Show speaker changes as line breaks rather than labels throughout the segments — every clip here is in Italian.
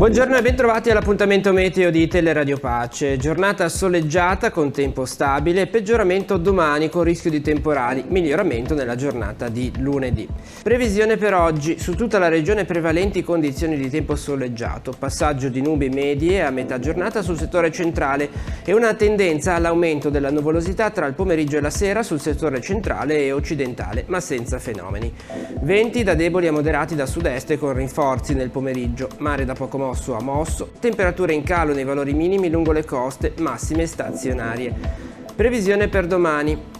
Buongiorno e bentrovati all'appuntamento meteo di Teleradio Pace. Giornata soleggiata con tempo stabile, peggioramento domani con rischio di temporali, miglioramento nella giornata di lunedì. Previsione per oggi: su tutta la regione prevalenti condizioni di tempo soleggiato, passaggio di nubi medie a metà giornata sul settore centrale e una tendenza all'aumento della nuvolosità tra il pomeriggio e la sera sul settore centrale e occidentale, ma senza fenomeni. Venti da deboli a moderati da sud-est con rinforzi nel pomeriggio, mare da poco mosso a mosso, temperature in calo nei valori minimi lungo le coste, massime stazionarie. Previsione per domani.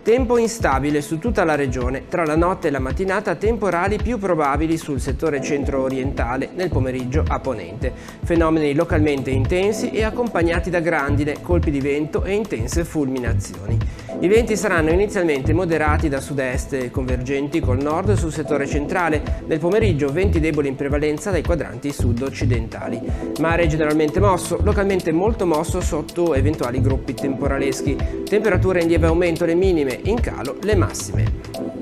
Tempo instabile su tutta la regione, tra la notte e la mattinata temporali più probabili sul settore centro-orientale, nel pomeriggio a ponente. Fenomeni localmente intensi e accompagnati da grandine, colpi di vento e intense fulminazioni. I venti saranno inizialmente moderati da sud-est e convergenti col nord sul settore centrale, nel pomeriggio venti deboli in prevalenza dai quadranti sud-occidentali. Mare generalmente mosso, localmente molto mosso sotto eventuali gruppi temporaleschi. Temperature in lieve aumento le minime, in calo le massime.